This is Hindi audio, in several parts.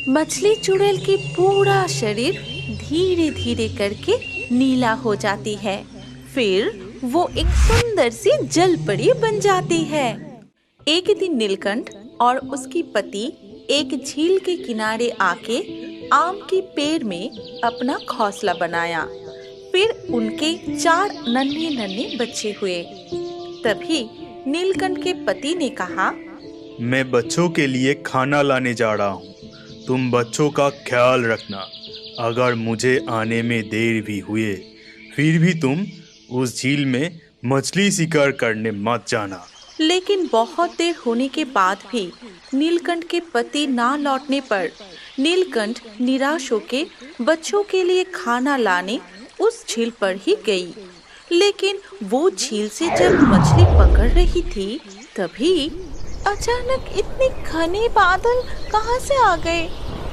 मछली चुड़ैल की पूरा शरीर धीरे धीरे करके नीला हो जाती है। फिर वो एक सुंदर सी जलपरी बन जाती है। एक दिन नीलकंठ और उसकी पति एक झील के किनारे आके आम की पेड़ में अपना घोंसला बनाया। फिर उनके 4 नन्हे नन्हे बच्चे हुए। तभी नीलकंठ के पति ने कहा, मैं बच्चों के लिए खाना लाने जा रहा हूँ, तुम बच्चों का ख्याल रखना। अगर मुझे आने में देर भी हुए फिर भी तुम उस झील में मछली शिकार करने मत जाना। लेकिन बहुत देर होने के बाद भी नीलकंठ के पति ना लौटने पर नीलकंठ निराश होके बच्चों के लिए खाना लाने उस झील पर ही गई। लेकिन वो झील से जब मछली पकड़ रही थी तभी अचानक इतने घने बादल कहाँ से आ गए।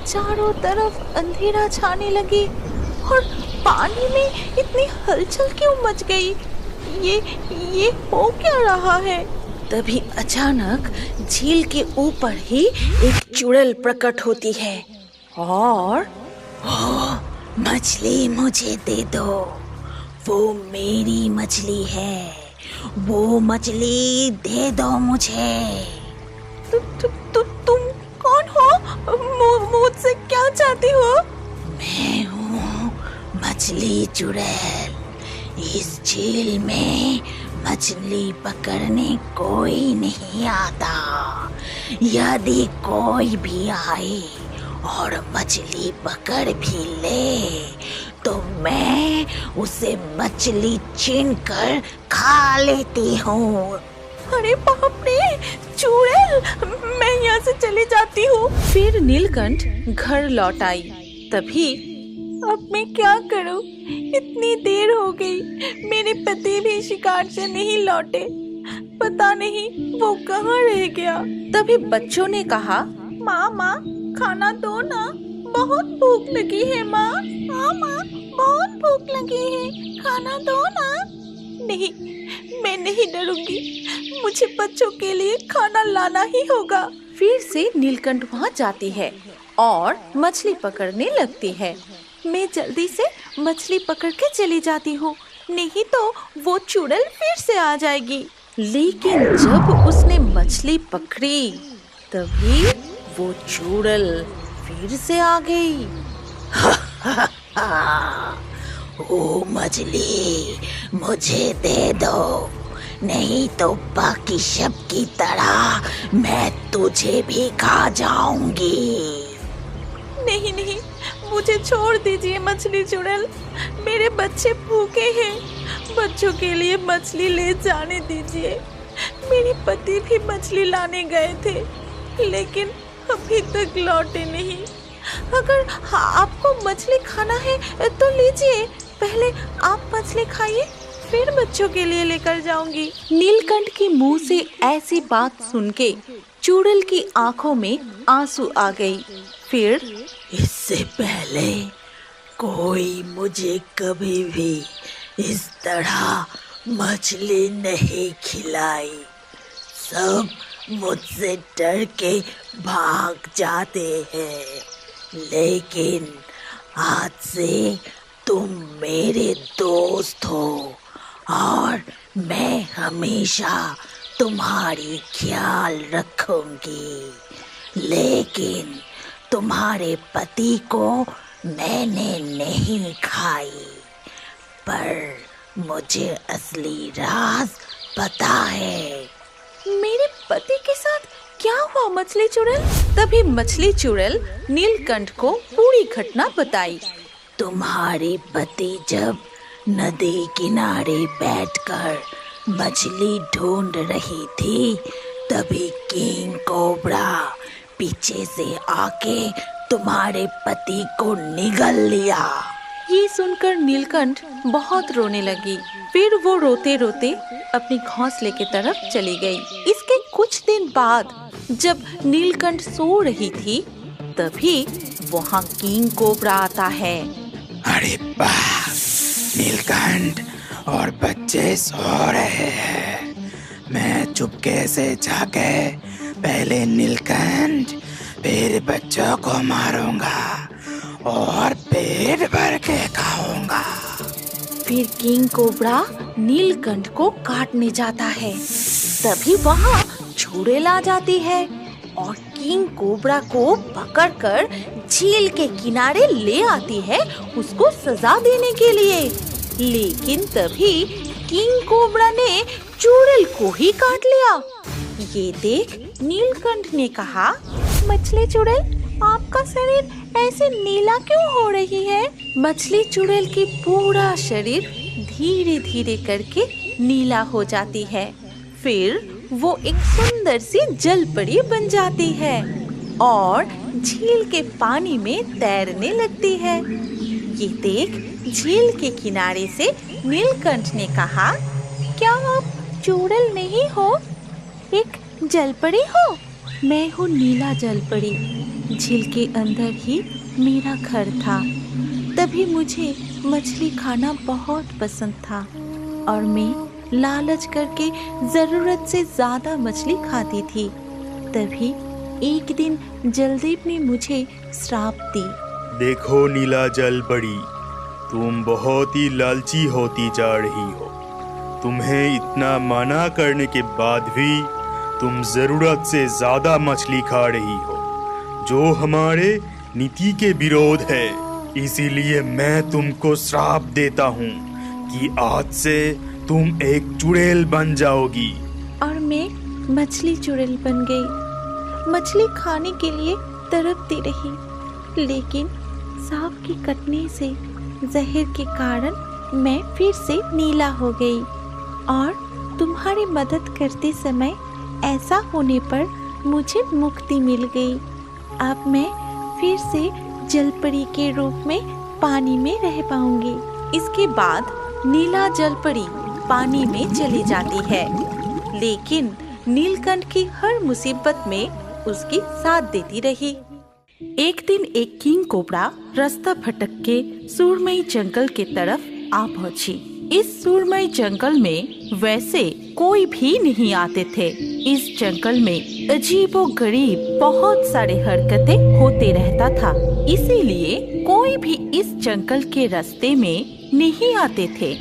चारों तरफ अंधेरा छाने लगी और पानी में इतनी हलचल क्यों मच गई। ये हो क्या रहा है। तभी अचानक झील के ऊपर ही एक चुड़ैल प्रकट होती है और मछली मुझे दे दो, वो मेरी मछली है, वो मछली दे दो मुझे। तुम कौन हो? मुझसे क्या चाहती हो? मैं हूँ मछली चुड़ैल। इस झील में मछली पकड़ने कोई नहीं आता। यदि कोई भी आए और मछली पकड़ भी ले तो मैं उसे मछली छीनकर खा लेती हूँ। अरे बाप रे चुड़ैल, मैं यहाँ से चली जाती हूँ। फिर नीलकंठ घर लौट आई। तभी अब मैं क्या करूँ, इतनी देर हो गई, मेरे पति भी शिकार से नहीं लौटे, पता नहीं वो कहाँ रह गया। तभी बच्चों ने कहा, माँ खाना दो ना, बहुत भूख लगी है माँ। हाँ माँ, बहुत भूख लगी है, खाना दो ना। नहीं, मैं नहीं डरूंगी, मुझे बच्चों के लिए खाना लाना ही होगा। फिर से नीलकंठ वहाँ जाती है और मछली पकड़ने लगती है। मैं जल्दी से मछली पकड़ के चली जाती हूँ, नहीं तो वो चुड़ैल फिर से आ जाएगी। लेकिन जब उसने मछली पकड़ी तभी वो चुड़ैल फिर से आ गई। ओ मछली, मुझे दे दो, नहीं तो बाकी सब की तरह मैं तुझे भी खा जाऊंगी। नहीं, मुझे छोड़ दीजिए मछली चुड़ैल, मेरे बच्चे भूखे हैं, बच्चों के लिए मछली ले जाने दीजिए। मेरे पति भी मछली लाने गए थे लेकिन अभी तक लौटे नहीं। अगर आपको मछली खाना है तो लीजिए, पहले आप मछली खाइए, फिर बच्चों के लिए लेकर जाऊंगी। नीलकंठ के मुंह से ऐसी बात सुन के चुड़ैल की आंखों में आंसू आ गई। फिर इससे पहले कोई मुझे कभी भी इस तरह मछली नहीं खिलाई, सब मुझसे डर के भाग जाते हैं, लेकिन आज से तुम मेरे दोस्त हो और मैं हमेशा तुम्हारी ख्याल रखूंगी। लेकिन तुम्हारे पति को मैंने नहीं खाई, पर मुझे असली राज पता है। मेरे पति के साथ क्या हुआ मछली चुड़ैल? तभी मछली चुड़ैल नीलकंठ को पूरी घटना बताई। तुम्हारे पति जब नदी किनारे बैठकर मछली ढूंढ रही थी तभी किंग कोबरा पीछे से आके तुम्हारे पति को निगल लिया। ये सुनकर नीलकंठ बहुत रोने लगी। फिर वो रोते रोते अपनी घोंसले की तरफ चली गई। इसके कुछ दिन बाद जब नीलकंठ सो रही थी तभी वहाँ किंग कोबरा आता है। अरे वाह, नीलकंठ और बच्चे सो रहे हैं। मैं चुपके से जाके पहले नीलकंठ फिर बच्चों को मारूंगा और पेट भर के खाऊंगा। फिर किंग कोबरा नीलकंठ को काटने जाता है। तभी वहाँ चुड़ैल आ जाती है और किंग कोबरा को पकड़कर झील के किनारे ले आती है उसको सजा देने के लिए। लेकिन तभी किंग कोबरा ने चुड़ैल को ही काट लिया। ये देख नीलकंठ ने कहा, मछली चुड़ैल, आपका शरीर ऐसे नीला क्यों हो रही है? मछली चुड़ैल की पूरा शरीर धीरे धीरे करके नीला हो जाती है। फिर वो एक सुंदर सी जलपरी बन जाती है और झील के पानी में तैरने लगती है। ये देख झील के किनारे से नीलकंठ ने कहा, क्या आप चुड़ैल नहीं हो, एक जलपरी हो? मैं हूँ नीला जलपरी। झील के अंदर ही मेरा घर था। तभी मुझे मछली खाना बहुत पसंद था और मैं लालच करके जरूरत से ज्यादा मछली खाती थी। तभी एक दिन जलदेव ने मुझे श्राप दी। देखो नीला जलपरी, तुम बहुत ही लालची होती जा रही हो। तुम्हें इतना मना करने के बाद भी तुम जरूरत से ज्यादा मछली खा रही हो, जो हमारे नीति के विरोध है। इसीलिए मैं तुमको श्राप देता हूँ कि आज से तुम एक चुड़ैल बन जाओगी। और मैं मछली चुड़ैल बन गई। मछली खाने के लिए तड़पती रही, लेकिन सांप के कटने से जहर के कारण मैं फिर से नीला हो गई। और तुम्हारी मदद करते समय ऐसा होने पर मुझे मुक्ति मिल गई। अब मैं फिर से जलपरी के रूप में पानी में रह पाऊंगी। इसके बाद नीला जलपरी पानी में चली जाती है, लेकिन नीलकंठ की हर मुसीबत में उसकी साथ देती रही। एक दिन एक किंग कोबरा रास्ता भटक के सुरमई जंगल के तरफ आ पहुंची। इस सुरमई जंगल में वैसे कोई भी नहीं आते थे। इस जंगल में अजीबोगरीब बहुत सारे हरकतें होते रहता था, इसीलिए कोई भी इस जंगल के रास्ते में नहीं आते थे।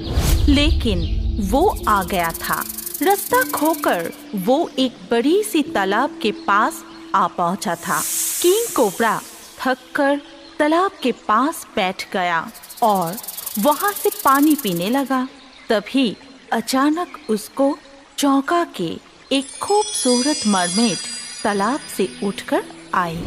लेकिन वो आ गया था। रास्ता खोकर वो एक बड़ी सी तालाब के पास आ पहुंचा था। किंग कोबरा थककर तालाब के पास बैठ गया और वहां से पानी पीने लगा। तभी अचानक उसको चौंका के एक खूबसूरत मरमेड तालाब से उठकर आई।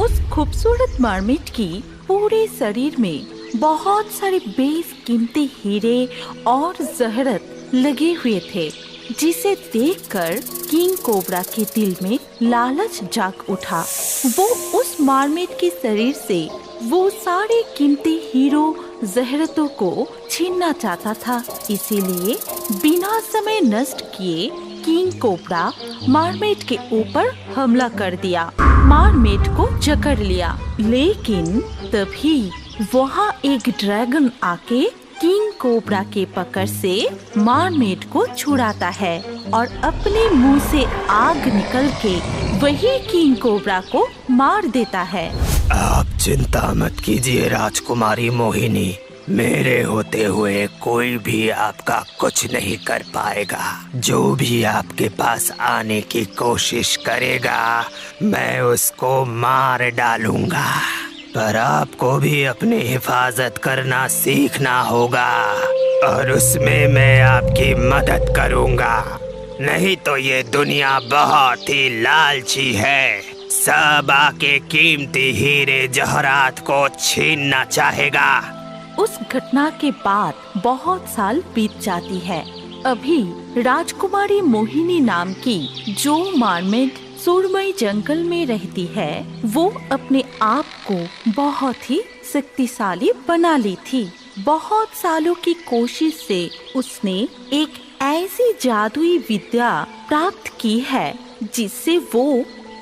उस खूबसूरत मरमेड की पूरे शरीर में बहुत सारे बेशकीमती हीरे और जहरत लगे हुए थे, जिसे देखकर किंग कोबरा के दिल में लालच जाग उठा। वो उस मरमेड के शरीर से वो सारे कीमती हीरो जहरतों को छीनना चाहता था। इसीलिए बिना समय नष्ट किए किंग कोबरा मरमेड के ऊपर हमला कर दिया, मरमेड को जकड़ लिया। लेकिन तभी वहाँ एक ड्रैगन आके किंग कोबरा के पकड़ से मरमेड को छुड़ाता है और अपने मुंह से आग निकल के वही किंग कोबरा को मार देता है। आप चिंता मत कीजिए राजकुमारी मोहिनी, मेरे होते हुए कोई भी आपका कुछ नहीं कर पाएगा। जो भी आपके पास आने की कोशिश करेगा मैं उसको मार डालूंगा। पर आपको भी अपनी हिफाजत करना सीखना होगा और उसमें मैं आपकी मदद करूंगा। नहीं तो ये दुनिया बहुत ही लालची है, सब आके कीमती हीरे जवाहरात को छीनना चाहेगा। उस घटना के बाद बहुत साल बीत जाती है। अभी राजकुमारी मोहिनी नाम की जो मरमेड सुरमई जंगल में रहती है, वो अपने आप को बहुत ही शक्तिशाली बना ली थी। बहुत सालों की कोशिश से उसने एक ऐसी जादुई विद्या प्राप्त की है जिससे वो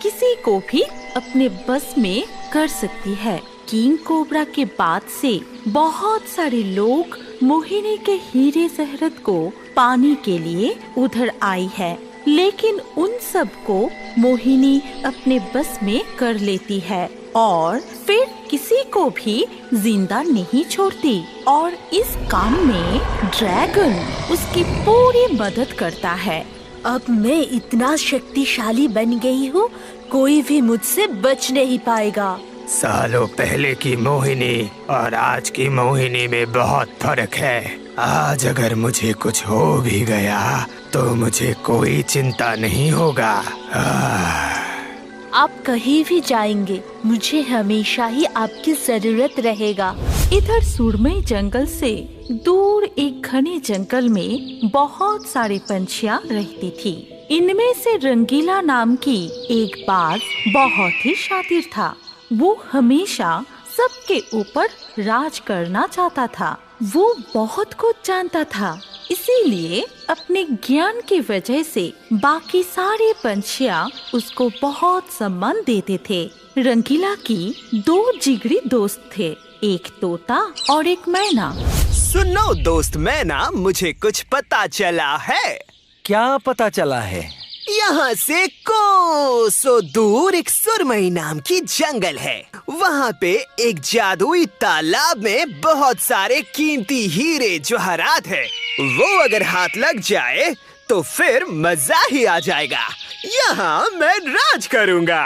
किसी को भी अपने बस में कर सकती है। किंग कोबरा के बाद से बहुत सारे लोग मोहिनी के हीरे जहरत को पाने के लिए उधर आई है लेकिन उन सब को मोहिनी अपने बस में कर लेती है और फिर किसी को भी जिंदा नहीं छोड़ती। और इस काम में ड्रैगन उसकी पूरी मदद करता है। अब मैं इतना शक्तिशाली बन गई हूँ, कोई भी मुझसे बच नहीं पाएगा। सालों पहले की मोहिनी और आज की मोहिनी में बहुत फर्क है। आज अगर मुझे कुछ हो भी गया तो मुझे कोई चिंता नहीं होगा। आप कहीं भी जाएंगे, मुझे हमेशा ही आपकी जरूरत रहेगा। इधर सुरमई जंगल से दूर एक घने जंगल में बहुत सारे पंछियाँ रहती थी। इनमें से रंगीला नाम की एक बाज बहुत ही शातिर था। वो हमेशा सबके ऊपर राज करना चाहता था। वो बहुत कुछ जानता था, इसीलिए अपने ज्ञान की वजह से बाकी सारे पंछियाँ उसको बहुत सम्मान देते थे। रंगीला की 2 जिगरी दोस्त थे, एक तोता और एक मैना। सुनो दोस्त मैना, मुझे कुछ पता चला है। क्या पता चला है? यहाँ से कोसों दूर एक सुरमई नाम की जंगल है। वहाँ पे एक जादुई तालाब में बहुत सारे कीमती हीरे जवाहरात है। वो अगर हाथ लग जाए तो फिर मजा ही आ जाएगा। यहाँ मैं राज करूँगा।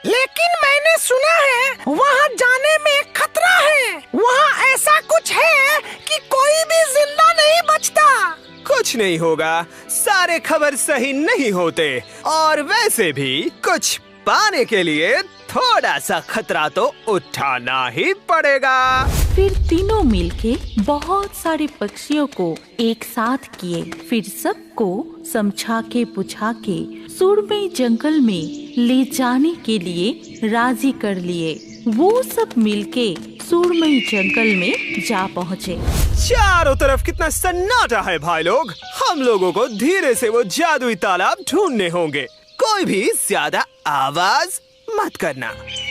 लेकिन मैंने सुना है वहाँ जाने में खतरा है। वहाँ ऐसा कुछ है कि कोई भी जिंदा नहीं बचता। कुछ नहीं होगा, सारे खबर सही नहीं होते और वैसे भी कुछ पाने के लिए थोड़ा सा खतरा तो उठाना ही पड़ेगा। फिर तीनों मिलके बहुत सारे पक्षियों को एक साथ किए। फिर सबको समझा के पुछा के सुरमई जंगल में ले जाने के लिए राजी कर लिए। वो सब मिलके सुरमई जंगल में जा पहुँचे। चारों तरफ कितना सन्नाटा है भाई लोग। हम लोगों को धीरे से वो जादुई तालाब ढूंढने होंगे। कोई भी ज्यादा आवाज मत करना।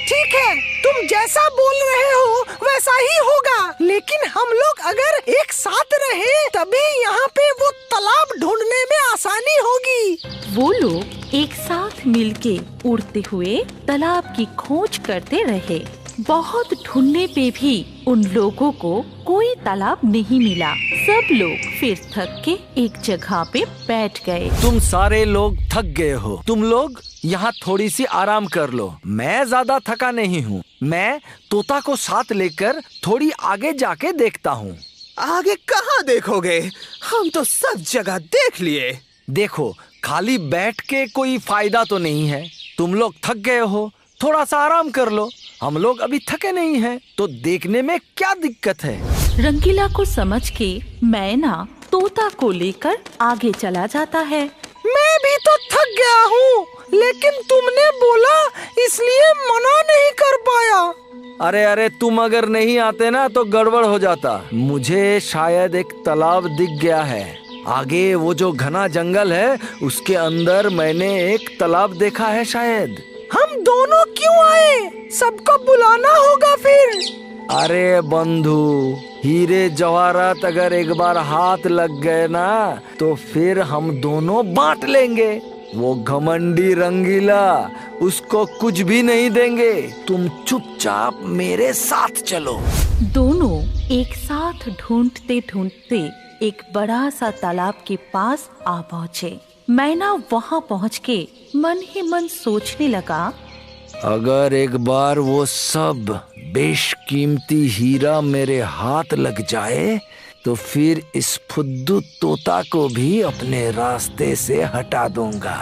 ठीक है, तुम जैसा बोल रहे हो वैसा ही होगा। लेकिन हम लोग अगर एक साथ रहे तभी यहाँ पे वो तालाब ढूंढने में आसानी होगी। वो लोग एक साथ मिलके उड़ते हुए तालाब की खोज करते रहे। बहुत ढूंढने पे भी उन लोगों को कोई तालाब नहीं मिला। सब लोग फिर थक के एक जगह पे बैठ गए। तुम सारे लोग थक गए हो। तुम लोग यहाँ थोड़ी सी आराम कर लो। मैं ज्यादा थका नहीं हूँ। मैं तोता को साथ लेकर थोड़ी आगे जाके देखता हूँ। आगे कहाँ देखोगे? हम तो सब जगह देख लिए। देखो, खाली बैठ के कोई फायदा तो नहीं है। तुम लोग थक गए हो, थोड़ा सा आराम कर लो। हम लोग अभी थके नहीं हैं, तो देखने में क्या दिक्कत है? रंगीला को समझ के मैना तोता को लेकर आगे चला जाता है। मैं भी तो थक गया हूँ, लेकिन तुमने बोला इसलिए मना नहीं कर पाया। अरे अरे, तुम अगर नहीं आते ना तो गड़बड़ हो जाता। मुझे शायद एक तालाब दिख गया है। आगे वो जो घना जंगल है उसके अंदर मैंने एक तालाब देखा है शायद। हम दोनों क्यों आए? सबको बुलाना होगा फिर। अरे बंधु, हीरे जवाहरात अगर एक बार हाथ लग गए ना तो फिर हम दोनों बांट लेंगे। वो घमंडी रंगीला उसको कुछ भी नहीं देंगे। तुम चुपचाप मेरे साथ चलो। दोनों एक साथ ढूंढते ढूंढते एक बड़ा सा तालाब के पास आ पहुँचे। मैना वहाँ पहुँच के मन ही मन सोचने लगा, अगर एक बार वो सब बेशकीमती हीरा मेरे हाथ लग जाए तो फिर इस फुद्दू तोता को भी अपने रास्ते से हटा दूंगा।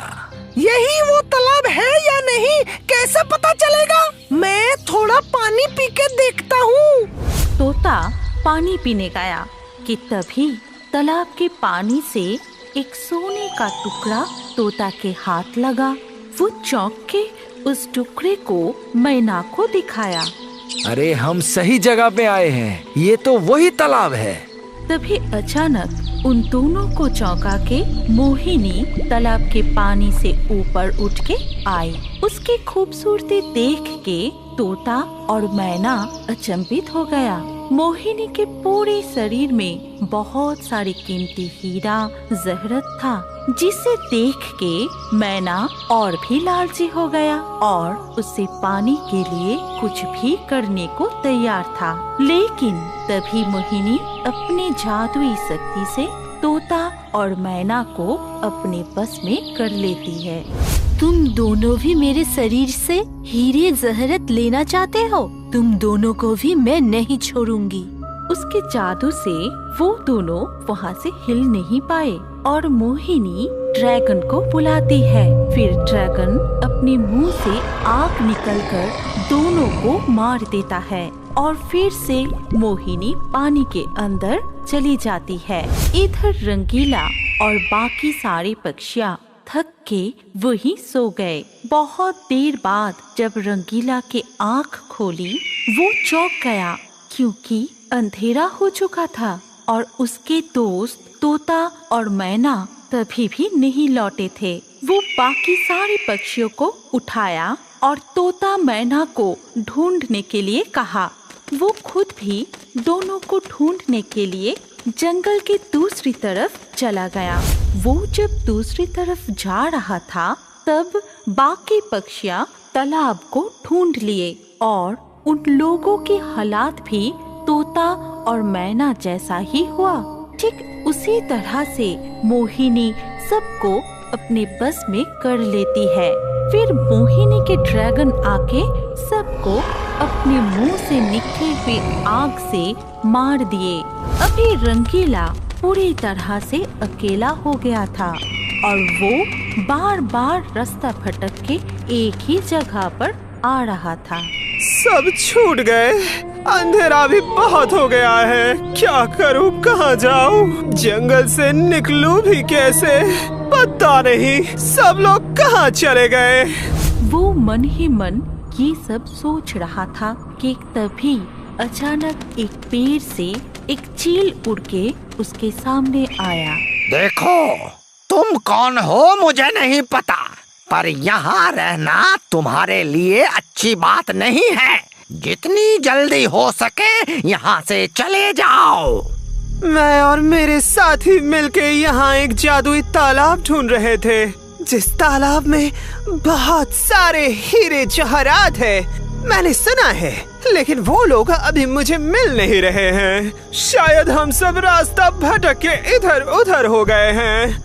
यही वो तालाब है या नहीं कैसे पता चलेगा? मैं थोड़ा पानी पी के देखता हूँ। तोता पानी पीने गया कि तभी तालाब के पानी से एक सोने का टुकड़ा तोता के हाथ लगा। वो चौंक के उस टुकड़े को मैना को दिखाया। अरे हम सही जगह पे आए हैं, ये तो वही तालाब है। तभी अचानक उन दोनों को चौंका के मोहिनी तालाब के पानी से ऊपर उठ के आई। उसकी खूबसूरती देख के तोता और मैना अचंभित हो गया। मोहिनी के पूरे शरीर में बहुत सारी कीमती हीरा जहरत था। जिसे देख के मैना और भी लालची हो गया और उसे पाने के लिए कुछ भी करने को तैयार था। लेकिन तभी मोहिनी अपने जादुई शक्ति से तोता और मैना को अपने बस में कर लेती है। तुम दोनों भी मेरे शरीर से हीरे जहरत लेना चाहते हो? तुम दोनों को भी मैं नहीं छोड़ूंगी। उसके जादू से वो दोनों वहाँ से हिल नहीं पाए और मोहिनी ड्रैगन को बुलाती है। फिर ड्रैगन अपने मुंह से आग निकलकर दोनों को मार देता है और फिर से मोहिनी पानी के अंदर चली जाती है। इधर रंगीला और बाकी सारे पक्षियाँ थक के वहीं सो गए। बहुत देर बाद जब रंगीला के आँख खोली वो चौंक गया क्योंकि अंधेरा हो चुका था और उसके दोस्त तोता और मैना तभी भी नहीं लौटे थे। वो बाकी सारे पक्षियों को उठाया और तोता मैना को ढूंढने के लिए कहा। वो खुद भी दोनों को ढूंढने के लिए जंगल के दूसरी तरफ चला गया। वो जब दूसरी तरफ जा रहा था तब बाकी पक्षियाँ तालाब को ढूंढ लिए और उन लोगों के हालात भी तोता और मैना जैसा ही हुआ। ठीक उसी तरह से मोहिनी सबको अपने बस में कर लेती है। फिर मोहिनी के ड्रैगन आके सबको अपने मुंह से निकले हुए आग से मार दिए। अभी रंगीला पूरी तरह से अकेला हो गया था और वो बार बार रास्ता भटक के एक ही जगह पर आ रहा था। सब छूट गए, अंधेरा भी बहुत हो गया है। क्या करूं, कहाँ जाऊं? जंगल से निकलूं भी कैसे पता नहीं। सब लोग कहाँ चले गए? वो मन ही मन ये सब सोच रहा था कि तभी अचानक एक पेड़ से एक चील उड़ के उसके सामने आया। देखो, तुम कौन हो मुझे नहीं पता, पर यहाँ रहना तुम्हारे लिए अच्छी बात नहीं है। जितनी जल्दी हो सके यहाँ से चले जाओ। मैं और मेरे साथी मिलके यहाँ एक जादुई तालाब ढूंढ रहे थे, जिस तालाब में बहुत सारे हीरे जवाहरात है। मैंने सुना है, लेकिन वो लोग अभी मुझे मिल नहीं रहे हैं। शायद हम सब रास्ता भटक के इधर उधर हो गए हैं।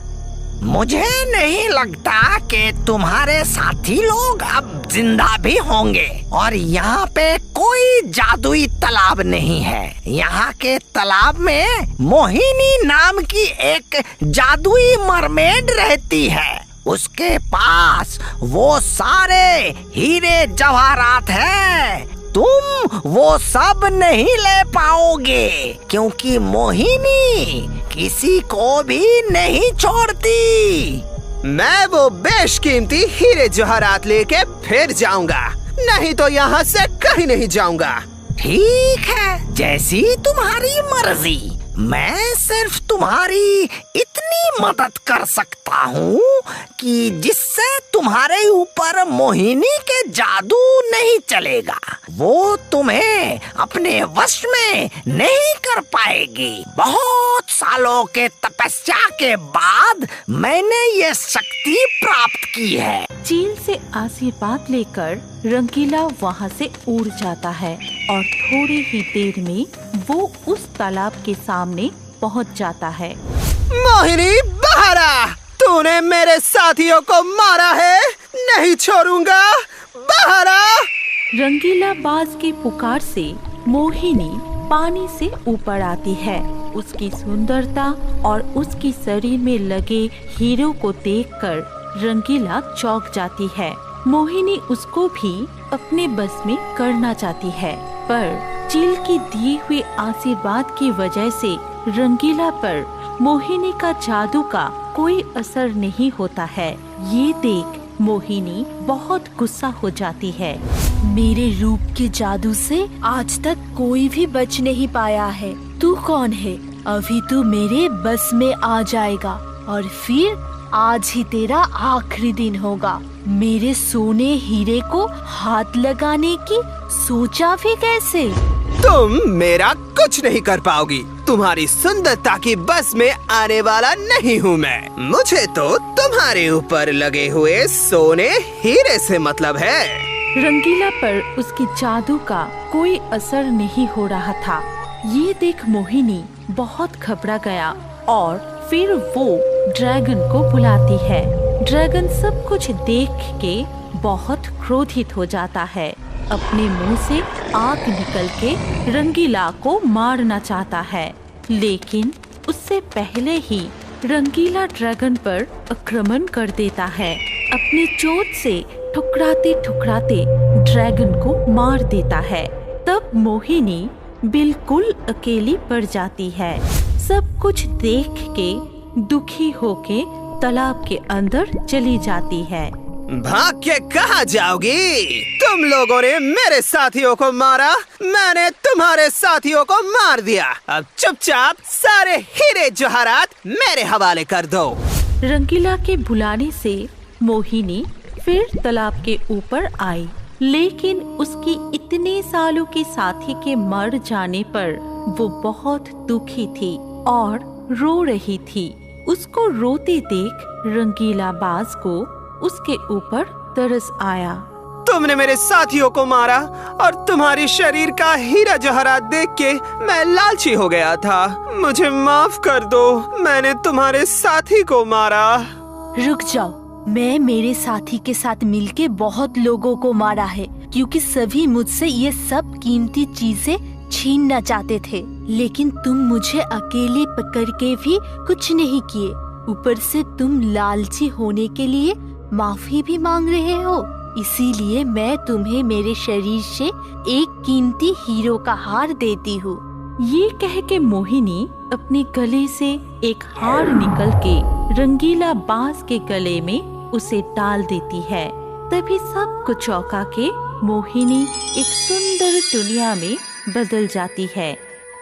मुझे नहीं लगता कि तुम्हारे साथी लोग अब जिंदा भी होंगे। और यहाँ पे कोई जादुई तालाब नहीं है। यहाँ के तालाब में मोहिनी नाम की एक जादुई मरमेड रहती है। उसके पास वो सारे हीरे जवाहरात हैं। तुम वो सब नहीं ले पाओगे क्योंकि मोहिनी किसी को भी नहीं छोड़ती। मैं वो बेशकीमती हीरे जवाहरात लेके फिर जाऊंगा, नहीं तो यहाँ से कहीं नहीं जाऊंगा। ठीक है, जैसी तुम्हारी मर्जी। मैं सिर्फ तुम्हारी इतनी मदद कर सकता हूँ कि जिससे तुम्हारे ऊपर मोहिनी के जादू नहीं चलेगा। वो तुम्हें अपने वश में नहीं कर पाएगी। बहुत सालों के तपस्या के बाद मैंने ये शक्ति प्राप्त की है। चील से आशीर्वाद लेकर रंगीला वहाँ से उड़ जाता है और थोड़ी ही देर में वो उस तालाब के सामने पहुँच जाता है। मोहिनी, बाहर आ! तूने मेरे साथियों को मारा है, नहीं छोड़ूंगा। बाहर आ! रंगीला बाज के पुकार से मोहिनी पानी से ऊपर आती है। उसकी सुंदरता और उसकी शरीर में लगे हीरों को देखकर रंगीला चौंक जाती है। मोहिनी उसको भी अपने बस में करना चाहती है, पर चील की दिए हुए आशीर्वाद की वजह से रंगीला पर मोहिनी का जादू का कोई असर नहीं होता है। ये देख मोहिनी बहुत गुस्सा हो जाती है। मेरे रूप के जादू से आज तक कोई भी बच नहीं पाया है। तू कौन है? अभी तू मेरे बस में आ जाएगा और फिर आज ही तेरा आखिरी दिन होगा। मेरे सोने हीरे को हाथ लगाने की सोचा भी कैसे? तुम मेरा कुछ नहीं कर पाओगी। तुम्हारी सुंदरता की बस में आने वाला नहीं हूँ मैं। मुझे तो तुम्हारे ऊपर लगे हुए सोने हीरे से मतलब है। रंगीला पर उसकी जादू का कोई असर नहीं हो रहा था। ये देख मोहिनी बहुत घबरा गया और फिर वो ड्रैगन को बुलाती है। ड्रैगन सब कुछ देख के बहुत क्रोधित हो जाता है। अपने मुंह से आग निकल के रंगीला को मारना चाहता है, लेकिन उससे पहले ही रंगीला ड्रैगन पर आक्रमण कर देता है। अपने चोट से ठुकराते ठुकराते ड्रैगन को मार देता है। तब मोहिनी बिल्कुल अकेली पड़ जाती है। सब कुछ देख के दुखी होके तालाब के अंदर चली जाती है। भाग के कहाँ जाओगी? तुम लोगों ने मेरे साथियों को मारा, मैंने तुम्हारे साथियों को मार दिया। अब चुपचाप सारे हीरे जवाहरात मेरे हवाले कर दो। रंगीला के बुलाने से मोहिनी फिर तालाब के ऊपर आई, लेकिन उसकी इतने सालों के साथी के मर जाने पर वो बहुत दुखी थी और रो रही थी। उसको रोते देख रंगीला बाज को उसके ऊपर तरस आया। तुमने मेरे साथियों को मारा और तुम्हारी शरीर का हीरा जवाहरात देख के मैं लालची हो गया था। मुझे माफ कर दो, मैंने तुम्हारे साथी को मारा। रुक जाओ, मैं मेरे साथी के साथ मिलके बहुत लोगों को मारा है, क्योंकि सभी मुझसे ये सब कीमती चीजें छीनना चाहते थे, लेकिन तुम मुझे अकेले पकड़ के भी कुछ नहीं किए। ऊपर से तुम लालची होने के लिए माफी भी मांग रहे हो, इसीलिए मैं तुम्हें मेरे शरीर से एक कीमती हीरो का हार देती हूँ। ये कह के मोहिनी अपने गले से एक हार निकल के रंगीला बाज के गले में उसे डाल देती है। तभी सब को चौंका के मोहिनी एक सुंदर दुनिया में बदल जाती है।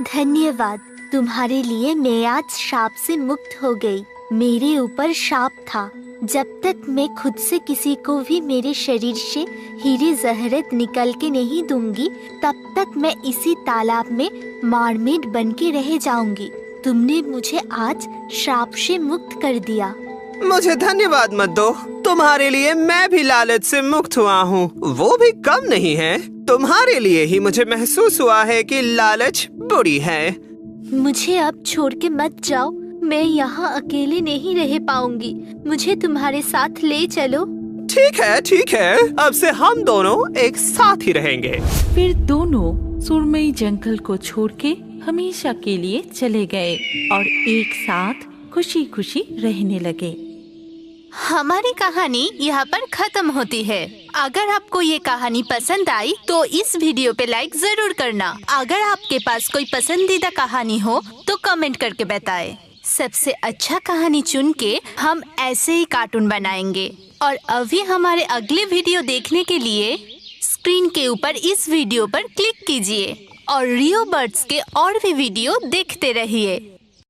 धन्यवाद, तुम्हारे लिए मैं आज श्राप से मुक्त हो गई। मेरे ऊपर श्राप था, जब तक मैं खुद से किसी को भी मेरे शरीर से हीरे जहरत निकल के नहीं दूंगी, तब तक मैं इसी तालाब में मरमेड बन के रह जाऊंगी। तुमने मुझे आज श्राप से मुक्त कर दिया। मुझे धन्यवाद मत दो, तुम्हारे लिए मैं भी लालच से मुक्त हुआ हूँ, वो भी कम नहीं है। तुम्हारे लिए ही मुझे महसूस हुआ है कि लालच बुरी है। मुझे अब छोड़ के मत जाओ, मैं यहाँ अकेले नहीं रह पाऊंगी, मुझे तुम्हारे साथ ले चलो। ठीक है, अब से हम दोनों एक साथ ही रहेंगे। फिर दोनों सुरमई जंगल को छोड़ के हमेशा के लिए चले गए और एक साथ खुशी खुशी रहने लगे। हमारी कहानी यहाँ पर खत्म होती है। अगर आपको ये कहानी पसंद आई तो इस वीडियो पे लाइक जरूर करना। अगर आपके पास कोई पसंदीदा कहानी हो तो कमेंट करके बताएं। सबसे अच्छा कहानी चुन के हम ऐसे ही कार्टून बनाएंगे। और अभी हमारे अगले वीडियो देखने के लिए स्क्रीन के ऊपर इस वीडियो पर क्लिक कीजिए और रियो बर्ड्स के और भी वीडियो देखते रहिए।